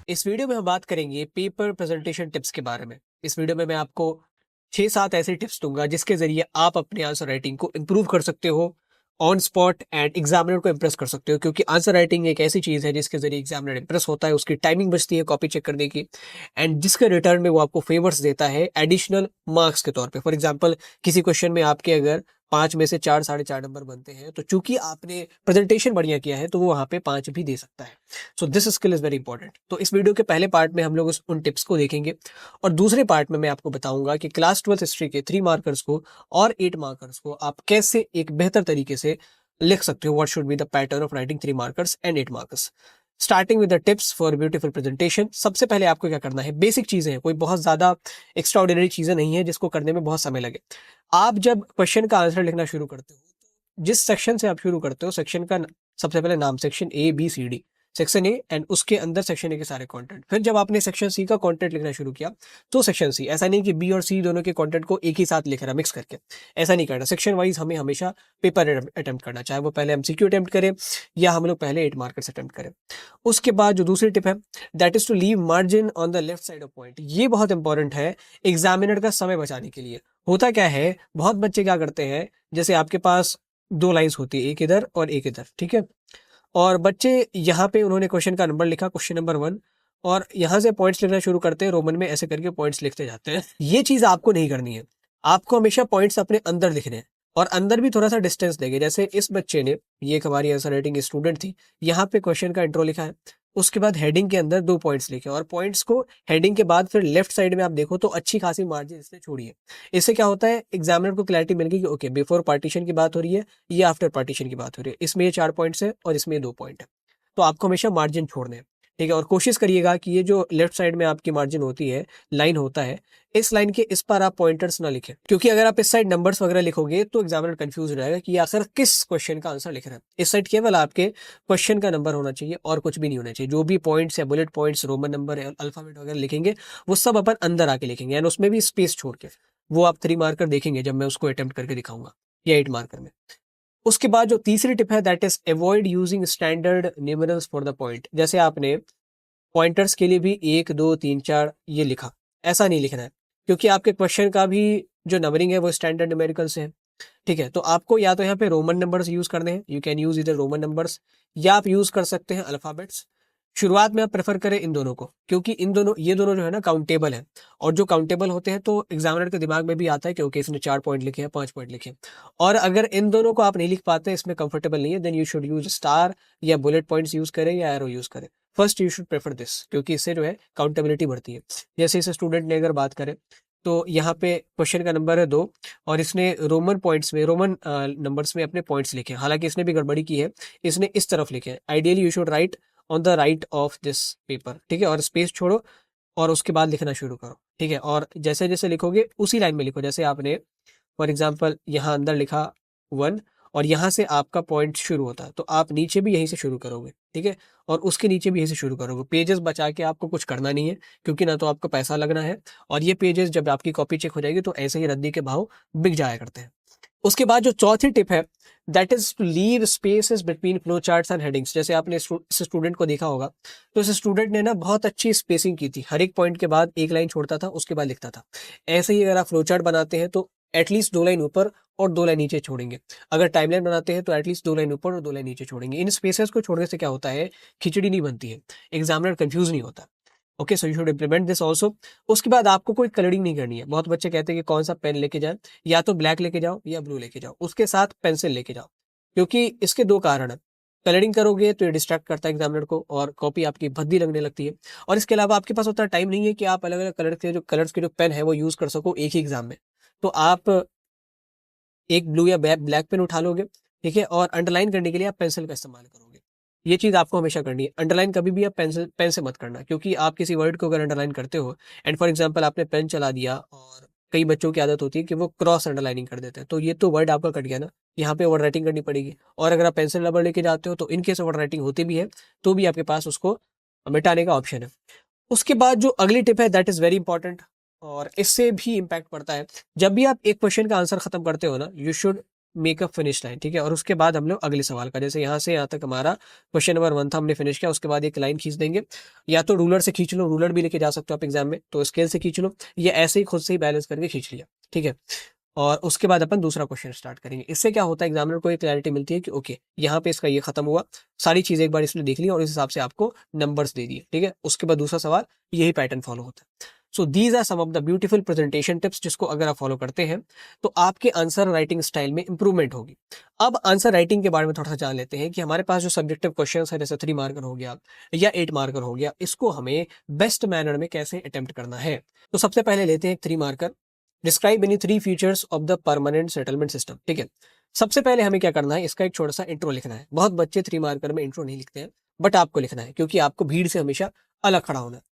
इस वीडियो में हम बात करेंगे पेपर प्रेजेंटेशन टिप्स के बारे में। इस वीडियो में मैं आपको 6-7 ऐसे टिप्स दूंगा जिसके ज़रिए आप अपने आंसर राइटिंग को इम्प्रूव कर सकते हो ऑन स्पॉट एंड एग्जामिनर को इम्प्रेस कर सकते हो, क्योंकि आंसर राइटिंग एक ऐसी चीज़ है जिसके ज़रिए एग्जामिनर इम्प्रेस होता है, उसकी टाइमिंग बचती है कॉपी चेक करने की एंड जिसके रिटर्न में वो आपको फेवर्स देता है एडिशनल मार्क्स के तौर पे। फॉर एग्जांपल किसी क्वेश्चन में आपके अगर 5 में से 4 साढ़े 4 नंबर बनते हैं, तो चूंकि आपने प्रेजेंटेशन बढ़िया किया है तो वो वहाँ पे 5 भी दे सकता है। So this skill is very important. तो इस वीडियो के पहले पार्ट में हम लोग उन टिप्स को देखेंगे और दूसरे पार्ट में मैं आपको बताऊंगा कि क्लास 12 हिस्ट्री के 3 मार्कर्स को और 8 मार्कर्स को आप कैसे एक बेहतर तरीके से लिख सकते हो। What should be the pattern of writing 3 markers and 8 markers. Starting with the tips for beautiful presentation. सबसे पहले आपको क्या करना है, बेसिक चीजें हैं, कोई बहुत ज्यादा एक्स्ट्रा ऑर्डिनरी चीजें नहीं है जिसको करने में बहुत समय लगे। आप जब क्वेश्चन का आंसर लिखना शुरू करते हो, जिस सेक्शन से आप शुरू करते हो सेक्शन का सबसे पहले नाम, section A B C D, section A and उसके अंदर सेक्शन ए के सारे कंटेंट। फिर जब आपने सेक्शन सी का कंटेंट लिखना शुरू किया तो सेक्शन सी, ऐसा नहीं कि बी और सी दोनों के कंटेंट को एक ही साथ लिख रहा मिक्स करके, ऐसा नहीं करना। सेक्शन वाइज हमें हमेशा पेपर अटेम्प्ट करना, चाहे वो पहले एमसीक्यू अटेम्प्ट करें या हम लोग पहले 8 मार्कर्स अटेम्प्ट करें। उसके बाद जो दूसरी टिप है that is to leave margin on the left side of point. ये बहुत इंपॉर्टेंट है एग्जामिनर का समय बचाने के लिए। होता क्या है, बहुत बच्चे क्या करते हैं, जैसे आपके पास 2 लाइंस होती है, एक इधर और एक इधर, ठीक है, और बच्चे यहाँ पे उन्होंने क्वेश्चन का नंबर लिखा, क्वेश्चन नंबर 1, और यहाँ से पॉइंट्स लिखना शुरू करते हैं, रोमन में ऐसे करके पॉइंट्स लिखते जाते हैं। ये चीज आपको नहीं करनी है। आपको हमेशा पॉइंट्स अपने अंदर लिखने हैं और अंदर भी थोड़ा सा डिस्टेंस देंगे। जैसे इस बच्चे ने, ये एक हमारी आंसर राइटिंग स्टूडेंट थी, यहाँ पे क्वेश्चन का इंट्रो लिखा है, उसके बाद हेडिंग के अंदर 2 पॉइंट्स लिखे और पॉइंट्स को हेडिंग के बाद फिर लेफ्ट साइड में आप देखो तो अच्छी खासी मार्जिन इसने छोड़ी है। इससे क्या होता है, एग्जामिनर को क्लैरिटी मिल गई कि ओके बिफोर पार्टीशन की बात हो रही है या आफ्टर पार्टीशन की बात हो रही है। इसमें ये 4 पॉइंट्स है और इसमें 2 पॉइंट है। तो आपको हमेशा मार्जिन छोड़ने हैं, ठीक है, और कोशिश करिएगा कि ये जो लेफ्ट साइड में आपकी मार्जिन होती है, लाइन होता है, इस लाइन के इस पर आप पॉइंटर्स ना लिखें, क्योंकि अगर आप इस साइड नंबर्स वगैरह लिखोगे तो एग्जामिनर कंफ्यूज हो जाएगा कि आखिर किस क्वेश्चन का आंसर लिख रहे हैं। इस साइड केवल आपके क्वेश्चन का नंबर होना चाहिए और कुछ भी नहीं होना चाहिए। जो भी पॉइंट्स या bullet points, Roman number, alphabet वगैरह लिखेंगे वो सब अपन अंदर आके लिखेंगे एंड उसमें भी स्पेस छोड़ के। वो आप 3 मार्कर देखेंगे जब मैं उसको अटेम्प्ट करके दिखाऊंगा, या 8 मार्कर में। उसके बाद जो तीसरी टिप है that is avoid using standard numerals for the point. जैसे आपने पॉइंटर्स के लिए भी 1 2 3 4 ये लिखा, ऐसा नहीं लिखना है, क्योंकि आपके क्वेश्चन का भी जो नंबरिंग है वो स्टैंडर्ड न्यूमेरिकल से है, ठीक है। तो आपको या तो यहाँ पे रोमन नंबर्स यूज करने हैं, यू कैन यूज इधर रोमन नंबर्स, या आप यूज कर सकते हैं अल्फाबेट्स। शुरुआत में आप प्रेफर करें इन दोनों को, क्योंकि इन दोनों, ये दोनों जो है ना काउंटेबल है, और जो काउंटेबल होते हैं तो एग्जामिनर के दिमाग में भी आता है कि ओके इसने 4 पॉइंट लिखे हैं, 5 पॉइंट लिखे हैं। और अगर इन दोनों को आप नहीं लिख पाते, इसमें कंफर्टेबल नहीं है, then you should use star या बुलेट पॉइंट्स यूज करें या एरो यूज करें। First you should prefer this, क्योंकि इससे जो है काउंटेबिलिटी बढ़ती है। जैसे इस स्टूडेंट ने अगर बात करें तो यहाँ पे क्वेश्चन का नंबर है 2 और इसने रोमन पॉइंट्स में, रोमन नंबर्स में अपने पॉइंट्स लिखे हैं। हालांकि इसने भी गड़बड़ी की है, इसने इस तरफ लिखे हैं। Ideally you should write on the right of this paper, ठीक है, और स्पेस छोड़ो और उसके बाद लिखना शुरू करो, ठीक है। और जैसे जैसे लिखोगे उसी लाइन में लिखो। जैसे आपने फॉर एग्जाम्पल यहाँ अंदर लिखा 1 और यहाँ से आपका पॉइंट शुरू होता है, तो आप नीचे भी यहीं से शुरू करोगे, ठीक है, और उसके नीचे भी यहीं से शुरू करोगे। पेजेस बचा के आपको कुछ करना नहीं है, क्योंकि ना तो आपको पैसा लगना है, और ये पेजेस जब आपकी कॉपी चेक हो जाएगी तो ऐसे ही रद्दी के भाव बिक जाया करते हैं। उसके बाद जो चौथी टिप है that is to leave spaces between flow charts and headings. जैसे आपने इस स्टूडेंट को देखा होगा, तो इस स्टूडेंट ने ना बहुत अच्छी स्पेसिंग की थी, हर एक पॉइंट के बाद एक लाइन छोड़ता था, उसके बाद लिखता था। ऐसे ही अगर आप फ्लो चार्ट बनाते हैं तो एटलीस्ट 2 लाइन ऊपर और 2 लाइन नीचे छोड़ेंगे। अगर टाइमलाइन बनाते हैं तो एटलीस्ट 2 लाइन ऊपर और 2 लाइन नीचे छोड़ेंगे। इन स्पेसेस को छोड़ने से क्या होता है, खिचड़ी नहीं बनती है, एग्जामिनर कंफ्यूज नहीं होता। Okay, so you should implement this also. उसके बाद आपको कोई कलरिंग नहीं करनी है। बहुत बच्चे कहते हैं कि कौन सा पेन लेके जाए, या तो ब्लैक लेके जाओ या ब्लू लेके जाओ, उसके साथ पेंसिल लेके जाओ, क्योंकि इसके 2 कारण है। कलरिंग करोगे तो ये डिस्ट्रैक्ट करता है एग्जामिनर को और कॉपी आपकी भद्दी लगने लगती है। और इसके अलावा आपके पास उतना टाइम नहीं है कि आप अलग अलग कलर्स के जो पेन है वो यूज कर सको एक ही एग्जाम में। तो आप एक ब्लू या ब्लैक पेन उठा लोगे, ठीक है, और अंडरलाइन करने के लिए आप पेंसिल का इस्तेमाल करोगे। ये चीज आपको हमेशा करनी है। अंडरलाइन कभी भी आप पेन से मत करना, क्योंकि आप किसी वर्ड को अगर अंडरलाइन करते हो एंड फॉर एग्जांपल आपने पेन चला दिया, और कई बच्चों की आदत होती है कि वो क्रॉस अंडरलाइनिंग कर देते हैं, तो ये तो वर्ड आपका कट गया ना, यहाँ पे ओवर राइटिंग करनी पड़ेगी। और अगर आप पेंसिल रबर लेके जाते हो तो इनकेस ओवर राइटिंग होती भी है तो भी आपके पास उसको मिटाने का ऑप्शन है। उसके बाद जो अगली टिप है दैट इज वेरी इंपॉर्टेंट, और इससे भी इम्पैक्ट पड़ता है। जब भी आप एक क्वेश्चन का आंसर खत्म करते हो ना, you should make a finish line, ठीक है। और उसके बाद हम लोग अगले सवाल का, जैसे यहाँ से यहाँ तक हमारा क्वेश्चन नंबर 1 था, हमने फिनिश किया, उसके बाद एक लाइन खींच देंगे, या तो रूलर से खींच लो, रूलर भी लेके जा सकते हो आप एग्जाम में, तो स्केल से खींच लो, या ऐसे ही खुद से ही बैलेंस करके खींच लिया, ठीक है। और उसके बाद अपन दूसरा क्वेश्चन स्टार्ट करेंगे। इससे क्या होता है, एग्जामिनर को एक क्लैरिटी मिलती है कि ओके यहाँ पे इसका ये खत्म हुआ, सारी चीजें एक बार इसने देख ली और इस हिसाब से आपको नंबर्स दे दिए, ठीक है। उसके बाद दूसरा सवाल, यही पैटर्न फॉलो होता है। So these are some of the beautiful presentation tips, जिसको अगर आप फॉलो करते हैं तो आपके आंसर राइटिंग स्टाइल में इंप्रूवमेंट होगी। अब आंसर राइटिंग के बारे में थोड़ा सा जान लेते हैं कि हमारे पास जो सब्जेक्टिव क्वेश्चन है, जैसे 3 मार्कर हो गया या 8 मार्कर हो गया, इसको हमें बेस्ट मैनर में कैसे अटेम्प्ट करना है। तो सबसे पहले लेते हैं 3 marker, describe any 3 features of the permanent settlement system, ठीक है। सबसे पहले हमें क्या करना है, इसका एक छोटा सा इंट्रो लिखना है। बहुत बच्चे 3 मार्कर में इंट्रो नहीं लिखते हैं, बट आपको लिखना है, क्योंकि आपको भीड़ से हमेशा अलग खड़ा होना है।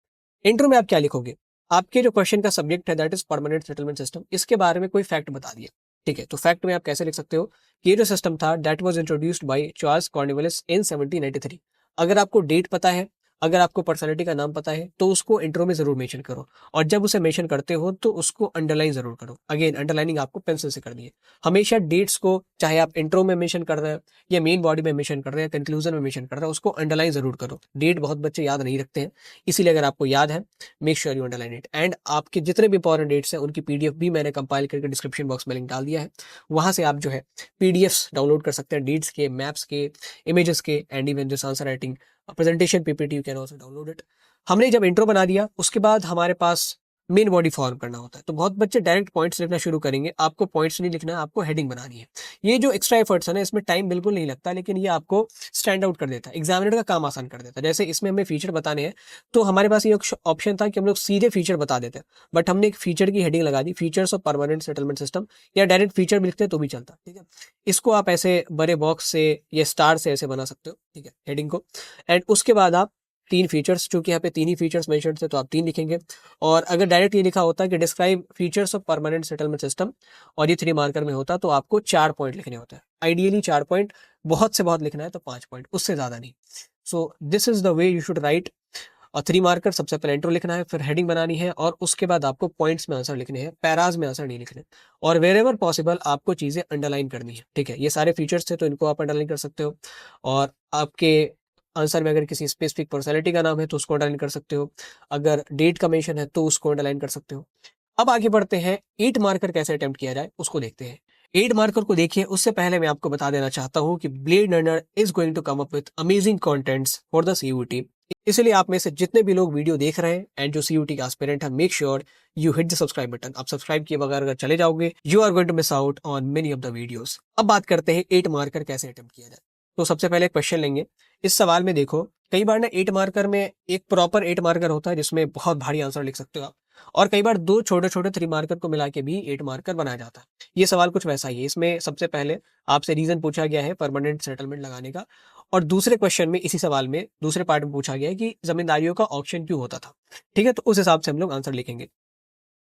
इंट्रो में आप क्या लिखोगे, आपके जो क्वेश्चन का सब्जेक्ट है that is permanent settlement system, इसके बारे में कोई फैक्ट बता दिया, ठीक है। तो फैक्ट में आप कैसे लिख सकते हो कि ये जो सिस्टम था that was introduced by Charles Cornwallis in 1793। अगर आपको डेट पता है, अगर आपको पर्सनालिटी का नाम पता है, तो उसको इंट्रो में जरूर मेंशन करो, और जब उसे मेंशन करते हो तो उसको अंडरलाइन जरूर करो। अगेन अंडरलाइनिंग आपको पेंसिल से करनी है। हमेशा डेट्स को, चाहे आप इंट्रो में मेंशन कर रहे हैं या मेन बॉडी में मेंशन कर रहे हैं, कंक्लूजन में मेंशन कर रहे हैं, उसको अंडरलाइन जरूर करो। डेट बहुत बच्चे याद नहीं रखते हैं, इसीलिए अगर आपको याद है, make sure you underline it. And आपके जितने भी इंपॉर्टेंट डेट्स हैं उनकी पीडीएफ भी मैंने कंपाइल करके डिस्क्रिप्शन बॉक्स में लिंक डाल दिया है, वहां से आप जो है पीडीएफ्स डाउनलोड कर सकते हैं, डेट्स के, मैप्स के, इमेजेस के, and even this answer writing presentation PPT, you can also download it. हमने जब इंट्रो बना दिया, उसके बाद हमारे पास मेन बॉडी फॉर्म करना होता है। तो बहुत बच्चे डायरेक्ट पॉइंट्स लिखना शुरू करेंगे, आपको पॉइंट्स नहीं लिखना है, आपको हेडिंग बनानी है। ये जो एक्स्ट्रा एफर्ट्स है ना, इसमें टाइम बिल्कुल नहीं लगता, लेकिन ये आपको स्टैंड आउट कर देता है, एग्जामिनर का काम आसान कर देता है। जैसे इसमें हमें फीचर बताने हैं, तो हमारे पास ये ऑप्शन था कि हम लोग सीधे फीचर बता देते हैं, बट हमने एक फीचर की हेडिंग लगा दी, features of permanent settlement system, या डायरेक्ट फीचर भी लिखते हैं तो भी चलता, ठीक है। इसको आप ऐसे बड़े बॉक्स से या स्टार से ऐसे बना सकते हो, ठीक है, हेडिंग को। एंड उसके बाद आप 3 फीचर्स, चूंकि यहाँ पे 3 ही फीचर्स मेंशन्ड थे तो आप 3 लिखेंगे। और अगर डायरेक्ट ये लिखा होता कि describe features of permanent settlement system, और ये 3 मार्कर में होता, तो आपको 4 पॉइंट लिखने होते हैं। आइडियली 4 पॉइंट, बहुत से बहुत लिखना है तो 5 पॉइंट, उससे ज्यादा नहीं। So this is the way you should write. और 3 मार्कर, सबसे पहले इंट्रो लिखना है, फिर हेडिंग बनानी है, और उसके बाद आपको पॉइंट्स में आंसर लिखने हैं, पैराज में आंसर नहीं लिखने। और वेर एवर पॉसिबल आपको चीजें अंडरलाइन करनी है, ठीक है। ये सारे फीचर्स थे तो इनको आप अंडरलाइन कर सकते हो, और आपके आंसर में अगर किसी स्पेसिफिक पर्सनैलिटी का नाम है तो उसको अंडरलाइन कर सकते हो, अगर डेट का मेंशन है तो उसको अंडरलाइन कर सकते हो। अब आगे बढ़ते हैं, 8 मार्कर कैसे अटेम्प्ट किया जाए उसको देखते हैं। 8 मार्कर को देखिए, उससे पहले मैं आपको बता देना चाहता हूं कि blade runner is going to come up with amazing contents for the CUET. इसलिए आप में से जितने भी लोग वीडियो देख रहे हैं एंड जो सीयूटी का एस्पिरेंट है, make sure you hit the subscribe button. आप सब्सक्राइब किए बगैर अगर चले जाओगे, you are going to miss out on many of the videos. अब बात करते हैं 8 मार्कर कैसे अटेम्प्ट किया जाए। तो सबसे पहले क्वेश्चन लेंगे। इस सवाल में देखो, कई बार ना 8 मार्कर में एक प्रॉपर 8 मार्कर होता है जिसमें बहुत भारी आंसर लिख सकते हो आप, और कई बार 2 छोटे छोटे 3 मार्कर को मिला के भी 8 मार्कर बनाया जाता है। ये सवाल कुछ वैसा ही है। इसमें सबसे पहले आपसे रीजन पूछा गया है परमानेंट सेटलमेंट लगाने का, और दूसरे क्वेश्चन में, इसी सवाल में दूसरे पार्ट में पूछा गया है कि जमींदारियों का ऑक्शन क्यों होता था, ठीक है। तो उस हिसाब से हम लोग आंसर लिखेंगे।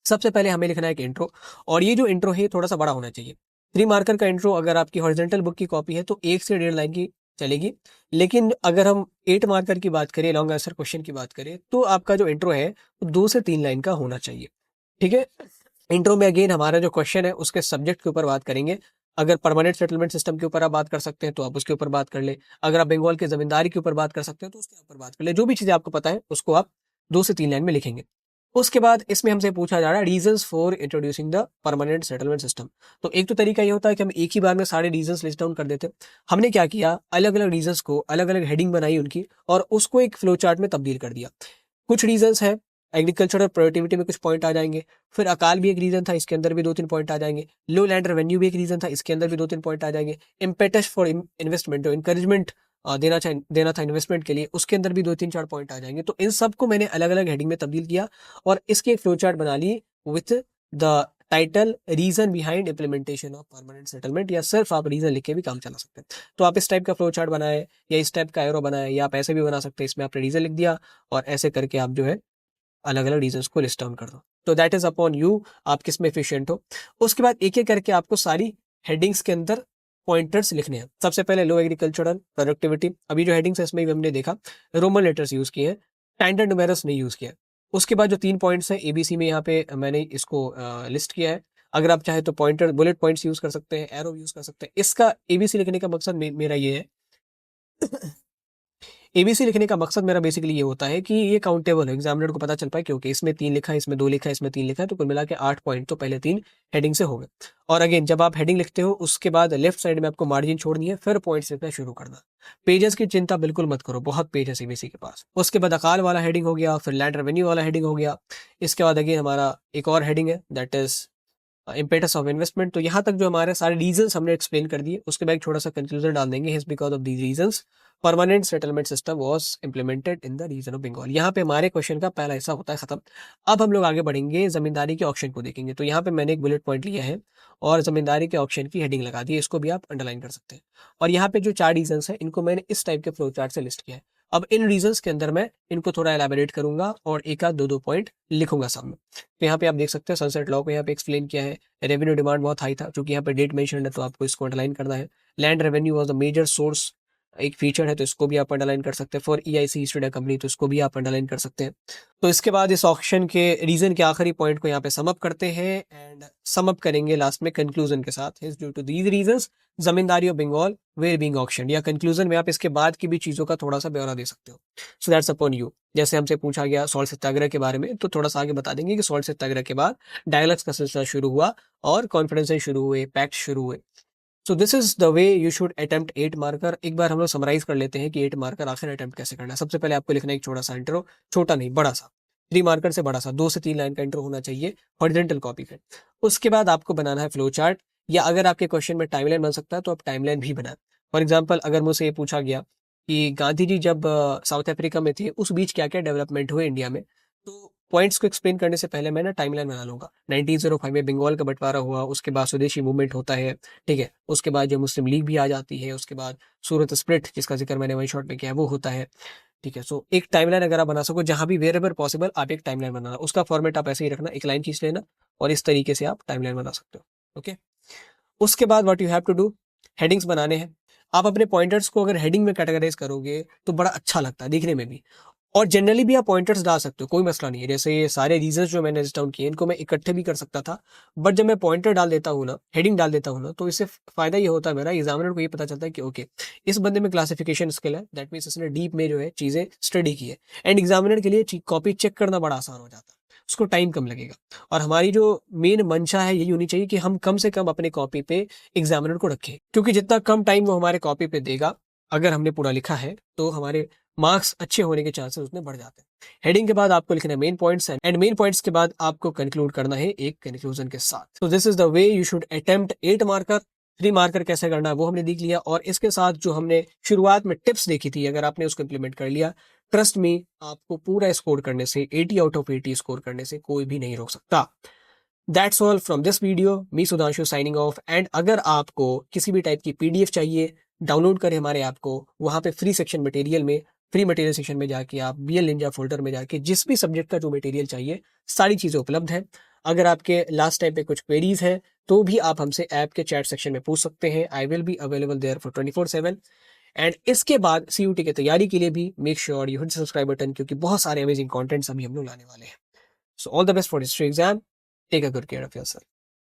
सबसे पहले हमें लिखना है एक इंट्रो, और ये जो इंट्रो है थोड़ा सा बड़ा होना चाहिए। 3 मार्कर का इंट्रो अगर आपकी हॉरिजॉन्टल बुक की कॉपी है तो 1 से 1.5 लाइन की चलेगी, लेकिन अगर हम 8 मार्कर की बात करें, लॉन्ग आंसर क्वेश्चन की बात करें, तो आपका जो इंट्रो है वो 2 से 3 लाइन का होना चाहिए, ठीक है। इंट्रो में अगेन हमारा जो क्वेश्चन है उसके सब्जेक्ट के ऊपर बात करेंगे। अगर परमानेंट सेटलमेंट सिस्टम के ऊपर आप बात कर सकते हैं तो आप उसके ऊपर बात कर ले, अगर आप बंगाल के जमींदारी के ऊपर बात कर सकते हैं तो उसके ऊपर बात कर ले। जो भी चीजें आपको पता है उसको आप 2 से 3 लाइन में लिखेंगे। उसके बाद इसमें हमसे पूछा जा रहा है reasons for introducing the permanent settlement system. तो एक तो तरीका ये होता है कि हम एक ही बार में सारे रीजंस लिस्ट डाउन कर देते हैं। हमने क्या किया, अलग अलग रीजंस को अलग अलग हेडिंग बनाई उनकी, और उसको एक फ्लो चार्ट में तब्दील कर दिया। कुछ रीजंस है, एग्रीकल्चर और प्रोडक्टिविटी में कुछ पॉइंट आ जाएंगे, फिर अकाल भी एक रीजन था, इसके अंदर भी 2-3 पॉइंट आ जाएंगे, लो लैंड रेवेन्यू भी एक रीजन था, इसके अंदर भी 2-3 पॉइंट आ जाएंगे, इम्पेटस फॉर इन्वेस्टमेंट, जो इंकरेजमेंट देना था इन्वेस्टमेंट के लिए, उसके अंदर भी 2-3-4 पॉइंट आ जाएंगे। तो इन सबको मैंने अलग अलग हेडिंग में तब्दील किया, और इसकी एक फ्लो चार्ट बना ली with the title reason behind implementation of permanent settlement, या सिर्फ आप रीजन लिख के भी काम चला सकते हैं। तो आप इस टाइप का फ्लो चार्ट बनाए, या इस टाइप का एरो बनाए, या आप ऐसे भी बना सकते हैं, इसमें आपने रीजन लिख दिया और ऐसे करके आप जो है अलग अलग रीजंस को लिस्ट डाउन कर दो। तो दैट इज अपॉन यू, आप किस में एफिशिएंट हो। उसके बाद एक एक करके आपको सारी हेडिंग्स के अंदर पॉइंटर्स लिखने हैं। सबसे पहले लो एग्रीकल्चरल प्रोडक्टिविटी, अभी जो हेडिंग्स है इसमें भी हमने देखा रोमन लेटर्स यूज किए हैं, स्टैंडर्ड न्यूमेरस नहीं यूज किया है। उसके बाद जो 3 पॉइंट्स हैं एबीसी में, यहाँ पे मैंने इसको लिस्ट किया है, अगर आप चाहे तो पॉइंटर बुलेट पॉइंट्स यूज कर सकते हैं, एरो यूज कर सकते हैं। इसका एबीसी लिखने का मकसद मेरा ये है एबीसी लिखने का मकसद मेरा बेसिकली ये होता है कि ये काउंटेबल है, एग्जामिनर को पता चल पाए कि ओके इसमें 3 लिखा है, इसमें 2 लिखा है, इसमें 3 लिखा है, तो कुल मिला के 8 पॉइंट तो पहले 3 हेडिंग से हो गए। और अगेन जब आप हेडिंग लिखते हो उसके बाद लेफ्ट साइड में आपको मार्जिन छोड़नी है, फिर पॉइंट्स लिखना शुरू करना। पेजेस की चिंता बिल्कुल मत करो, बहुत पेज है सीबीएसई के पास। उसके बाद अकाल वाला हेडिंग हो गया, फिर लैंड रेवेन्यू वाला हेडिंग हो गया। इसके बाद अगेन हमारा एक और हेडिंग है, that is impetus of investment. तो यहाँ तक जो हमारे सारे रीजंस हमने एक्सप्लेन कर दिए, उसके बाद एक छोटा सा कंक्लूजन डाल देंगे, his because of these reasons permanent settlement system was implemented in the region of Bengal. यहाँ पे हमारे क्वेश्चन का पहला हिस्सा होता है खत्म। अब हम लोग आगे बढ़ेंगे, जमींदारी के ऑप्शन को देखेंगे। तो यहाँ पे मैंने एक बुलेट पॉइंट लिया है और जमींदारी के ऑप्शन की हेडिंग लगा दी है, इसको भी आप अंडरलाइन कर सकते हैं। और यहाँ पे जो 4 रीजंस है इनको मैंने इस टाइप के फ्लो चार्ट से लिस्ट किया है। अब इन रीजंस के अंदर मैं इनको थोड़ा एलैबोरेट करूंगा और एक आध दो पॉइंट लिखूंगा सामने। तो यहाँ पे आप देख सकते हैं सनसेट लॉ को यहाँ पे एक्सप्लेन किया है। रेवेन्यू डिमांड बहुत हाई था, क्योंकि यहाँ पे डेट मेंशन है तो आपको इसको अंडरलाइन करना है। Land revenue was the major source, एक फीचर है तो इसको भी आप अंडरलाइन कर सकते हैं। फॉर ईआईसी ईस्टेड कंपनी, तो इसको भी आप अंडरलाइन कर सकते हैं। तो इसके बाद इस ऑप्शन के रीजन के आखिरी पॉइंट को यहाँ पे समअप करते हैं एंड समअप करेंगे लास्ट में कंक्लूजन के साथ। Due to these reasons zamindari of Bengal were being auction, या कंक्लूजन में आप इसके बाद की भी चीजों का थोड़ा सा ब्यौरा दे सकते हो। So that's upon you. जैसे हमसे पूछा गया सॉल्ट सत्याग्रह के बारे में, तो थोड़ा सा आगे बता देंगे कि सॉल्ट सत्याग्रह के बाद डायलॉग्स का सिलसिला शुरू हुआ और कॉन्फ्रेंसेस शुरू हुए, पैक्ट शुरू हुए। So this is the way you should attempt 8 marker. एक बार हम लोग समराइज कर लेते हैं कि 8 मार्कर आखिर अटेम्प्ट कैसे करना है। सबसे पहले आपको लिखना है एक छोटा सा इंट्रो, छोटा नहीं बड़ा सा, 3 मार्कर से बड़ा सा, 2 से 3 लाइन का इंट्रो होना चाहिए हॉरिजॉन्टल कॉपी पे। उसके बाद आपको बनाना है फ्लो चार्ट, या अगर आपके क्वेश्चन में टाइमलाइन बन सकता है तो आप टाइमलाइन भी बनाएं। फॉर एग्जाम्पल अगर मुझसे ये पूछा गया कि गांधी जी जब साउथ अफ्रीका में थे उस बीच क्या क्या डेवलपमेंट हुए इंडिया में, तो पॉइंट्स को एक्सप्लेन करने से पहले मैं ना टाइमलाइन बना लूंगा। 1905 में बंगाल का बंटवारा हुआ, उसके बाद स्वदेशी मूवमेंट होता है, ठीक है, उसके बाद जो मुस्लिम लीग भी आ जाती है, उसके बाद सूरत स्प्लिट जिसका जिक्र मैंने वन शॉट में किया है वो होता है, ठीक है। सो एक टाइमलाइन अगर आप बना सको, जहां भी वेर एवर पॉसिबल आप एक टाइमलाइन बनाना, उसका फॉर्मेट आप ऐसे ही रखना, एक लाइन खींच लेना और इस तरीके से आप टाइमलाइन बना सकते हो। ओके, उसके बाद what you have to do, headings बनाने हैं। आप अपने पॉइंटर्स को अगर हेडिंग में कैटेगराइज करोगे तो बड़ा अच्छा लगता है दिखने में भी, और जनरली भी आप पॉइंटर्स डाल सकते हो, कोई मसला नहीं है। जैसे ये सारे रीजंस जो मैंने लिस्ट डाउन किए इनको मैं इकट्ठे भी कर सकता था, बट जब मैं पॉइंटर डाल देता हूँ ना, हेडिंग डाल देता हूँ ना, तो इससे फायदा ये होता है मेरा, एग्जामिनर को ये पता चलता है कि ओके इस बंदे में क्लासिफिकेशन स्किल है, दैट मीन्स इसने डीप में जो है चीजें स्टडी की है। एंड एग्जामिनर के लिए कॉपी चेक करना बड़ा आसान हो जाता है, उसको टाइम कम लगेगा। और हमारी जो मेन मंशा है यही होनी चाहिए कि हम कम से कम अपने कॉपी पे एग्जामिनर को रखें, क्योंकि जितना कम टाइम वो हमारे कॉपी पे देगा, अगर हमने पूरा लिखा है तो हमारे मार्क्स अच्छे होने के चांसेस उसमें बढ़ जाते हैं। हेडिंग के बाद आपको लिखना है main points, and main points के बाद आपको कंक्लूड करना है एक कंक्लूजन के साथ। तो this is the way you should attempt 8 marker. 3 marker कैसे करना है वो हमने देख लिया, और इसके साथ जो हमने शुरुआत में टिप्स देखी थी, अगर आपने उसको इंप्लीमेंट कर लिया, ट्रस्ट मी आपको पूरा स्कोर करने से, 80 आउट ऑफ 80 स्कोर करने से कोई भी नहीं रोक सकता। That's all from this video, me Sudhanshu signing off. And अगर आपको किसी भी टाइप की पीडीएफ चाहिए, डाउनलोड करें हमारे ऐप को, वहाँ पे फ्री सेक्शन मटेरियल में, फ्री मटेरियल सेक्शन में जाके आप बीएल निंजा फोल्डर में जाके जिस भी सब्जेक्ट का जो मटेरियल चाहिए सारी चीज़ें उपलब्ध है। अगर आपके लास्ट टाइम पे कुछ क्वेरीज हैं तो भी आप हमसे ऐप के चैट सेक्शन में पूछ सकते हैं। I will be available there for 24/7। And इसके बाद सीयूटी की तैयारी के लिए भी make sure you hit subscribe button, क्योंकि बहुत सारे अमेजिंग कॉन्टेंट्स अभी हम लोग लाने वाले हैं। So all the best for history exam, take a good care of yourself.